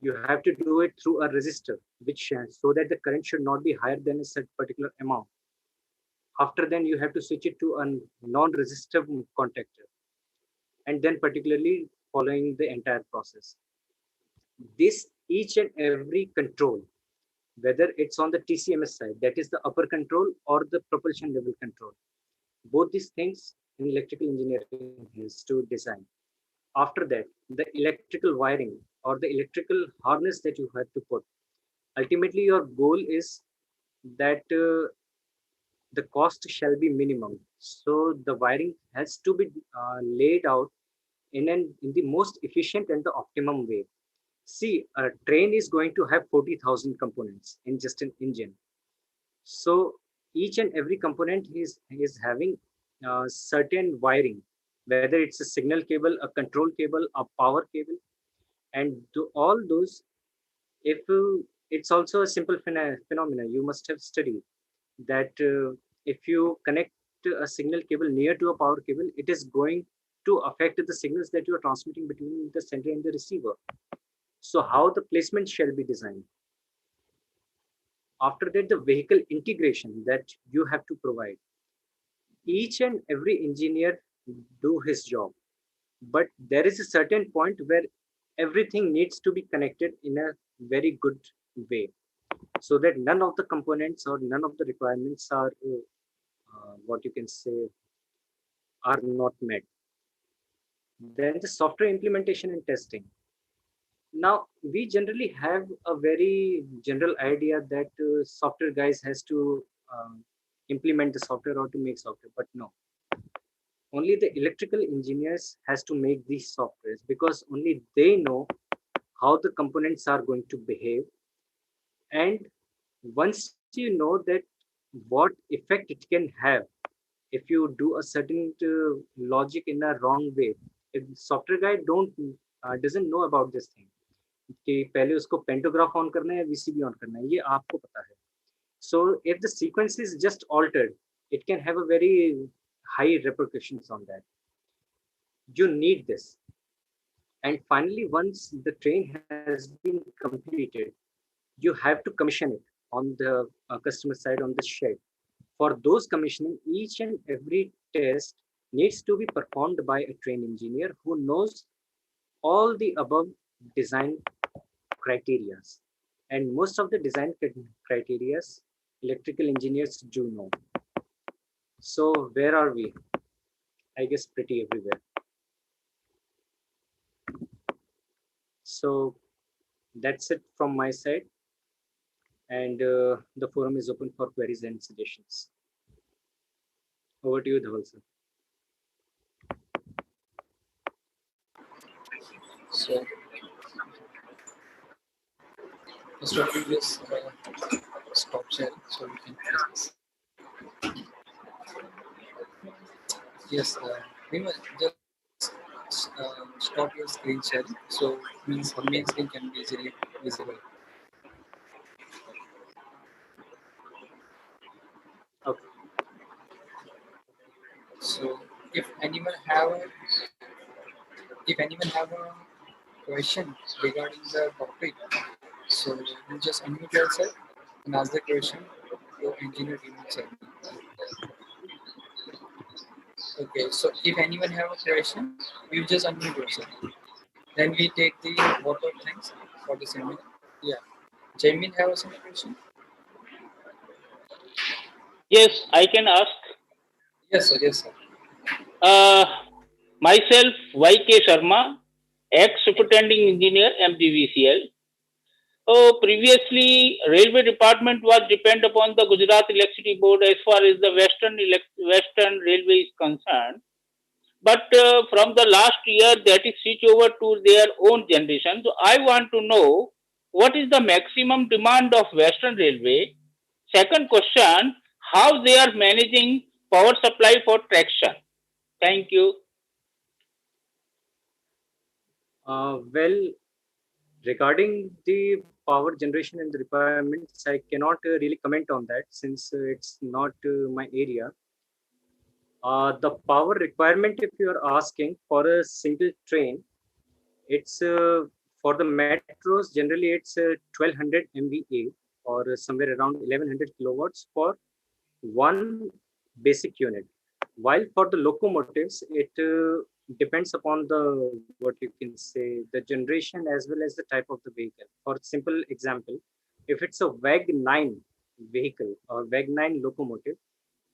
You have to do it through a resistor, which so that the current should not be higher than a set particular amount. After then, you have to switch it to a non-resistive contactor, and then particularly following the entire process. This each and every control, whether it's on the TCMS side, that is the upper control, or the propulsion level control, both these things in electrical engineering is to design. After that, the electrical wiring or the electrical harness that you have to put. Ultimately, your goal is that the cost shall be minimum. So the wiring has to be laid out in the most efficient and the optimum way. See, a train is going to have 40,000 components in just an engine. So each and every component is having certain wiring, whether it's a signal cable, a control cable, a power cable, and to all those, if it's also a simple phenomena you must have studied that if you connect a signal cable near to a power cable, it is going to affect the signals that you are transmitting between the sender and the receiver. So how the placement shall be designed? After that, the vehicle integration that you have to provide. Each and every engineer do his job, but there is a certain point where everything needs to be connected in a very good way, so that none of the components or none of the requirements are what you can say are not met. Then the software implementation and testing. Now we generally have a very general idea that software guys has to implement the software or to make software, but no, only the electrical engineers has to make these softwares, because only they know how the components are going to behave. And once you know that what effect it can have if you do a certain logic in a wrong way, if software guy don't doesn't know about this thing कि पहले उसको pantograph on करना है या VCB on करना है, ये आपको पता है. So if the sequence is just altered, it can have a very high repercussions on that. You need this. And finally, once the train has been completed, you have to commission it on the customer side on the shed. For those commissioning, each and every test needs to be performed by a trained engineer who knows all the above design criterias. And most of the design criterias, electrical engineers do know. So where are we? I guess pretty everywhere. So that's it from my side. And the forum is open for queries and suggestions. Over to you, Dhaval sir. So, first of all, just stop sharing so we can press this. Yes, we will just stop your screen sharing so means the main screen can be easily visible. So if anyone have a question regarding the topic, so you just unmute yourself and ask the question to engineer Vimal Sharma. Okay, so if anyone have a question, you just unmute yourself. Then we take the vote of thanks for the seminar. Yeah. Jamin have some question? Yes, I can ask. Yes, sir. Yes, sir. Uh, Myself, YK Sharma, ex-superintending engineer, MGVCL. Oh, previously, railway department was depend upon the Gujarat Electricity Board as far as the Western Railway is concerned. But from the last year, that is switch over to their own generation. So I want to know what is the maximum demand of Western Railway. Second question, how they are managing power supply for traction. Thank you. Well, regarding the power generation and the requirements, I cannot really comment on that since it's not my area. The power requirement, if you are asking for a single train, it's for the metros, generally it's 1200 MVA or somewhere around 1100 kilowatts for one basic unit. While for the locomotives, it depends upon the, what you can say, the generation as well as the type of the vehicle. For simple example, if it's a WAG 9 vehicle or WAG 9 locomotive,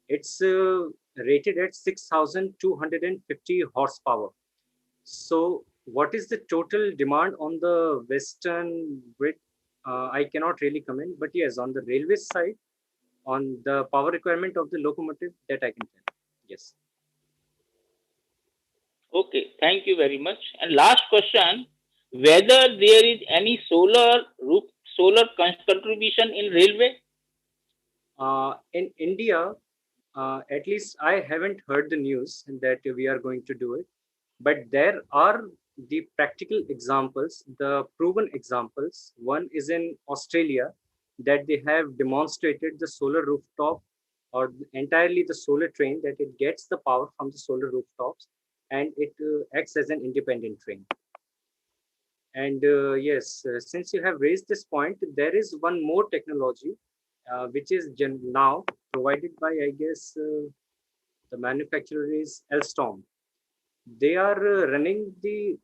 it's rated at 6250 horsepower. So what is the total demand on the western grid? I cannot really comment, but yes, on the railway side, on the power requirement of the locomotive, that I can tell. Yes. Okay, thank you very much. And last question, whether there is any solar contribution in railway? In India, at least I haven't heard the news that we are going to do it, but there are the practical examples, the proven examples. One is in Australia that they have demonstrated the solar rooftop or entirely the solar train that it gets the power from the solar rooftops and it acts as an independent train. And yes, since you have raised this point, there is one more technology which is now provided by, I guess, the manufacturer is Alstom. They are running the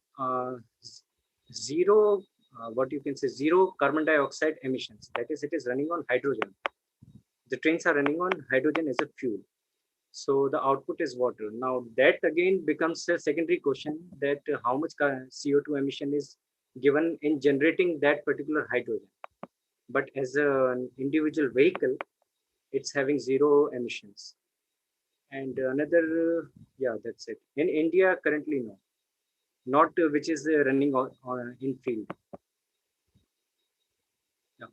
zero, what you can say, zero carbon dioxide emissions. That is, it is running on hydrogen. The trains are running on hydrogen as a fuel. So the output is water. Now that again becomes a secondary question that how much CO2 emission is given in generating that particular hydrogen. But as an individual vehicle, it's having zero emissions. And another, yeah, that's it. In India, currently, no, not which is running on in field. Yeah.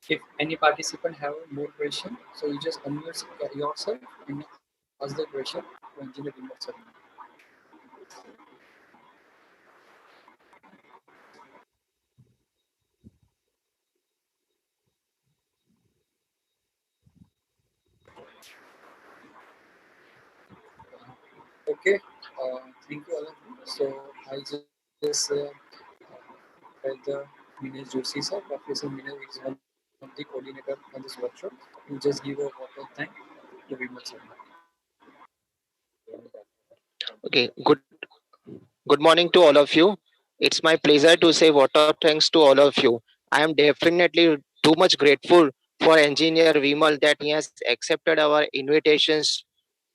If any participant have more question, so you just unmute yourself and ask the question to engineer Vimal Sharma. Okay. Thank you all of you. So I just tell the Minesh Joshi sir, Professor Minesh is one of the coordinator on this workshop. You just give a vote of thank to Vimal Sharma. Okay, good morning to all of you. It's my pleasure to say vote of thanks to all of you. I am definitely too much grateful for engineer Vimal that he has accepted our invitations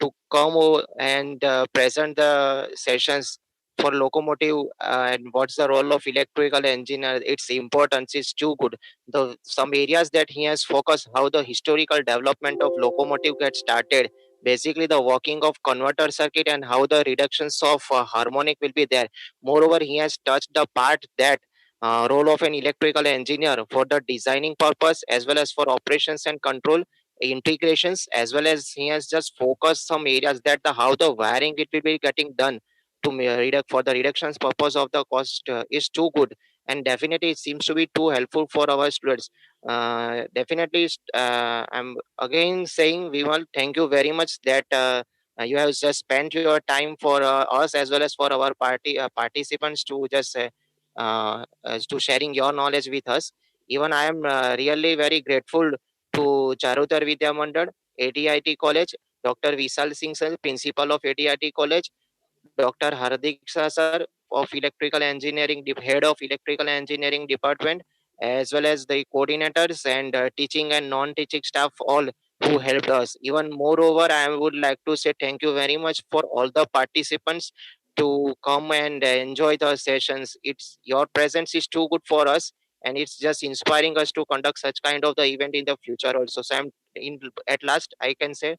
to come over and present the sessions for locomotive and what's the role of electrical engineer. Its importance is too good. The some areas that he has focused how the historical development of locomotive gets started, basically the working of converter circuit and how the reductions of harmonic will be there. Moreover, he has touched the part that role of an electrical engineer for the designing purpose as well as for operations and control integrations, as well as he has just focused some areas that the how the wiring it will be getting done to for the reductions purpose of the cost is too good. and definitely it seems to be too helpful for our students. Definitely, I'm again saying, Vimal, thank you very much that you have just spent your time for us as well as for our participants to just to sharing your knowledge with us. Even I am really very grateful to Charutar Vidya Mandal, ADIT College, Dr. Vishal Singh sir, Principal of ADIT College, Dr. Hardik Shah sir of Electrical Engineering, Head of Electrical Engineering Department, as well as the coordinators and teaching and non-teaching staff, all who helped us. Even moreover, I would like to say thank you very much for all the participants to come and enjoy the sessions. It's your presence is too good for us, and it's just inspiring us to conduct such kind of the event in the future also. So I'm in, at last I can say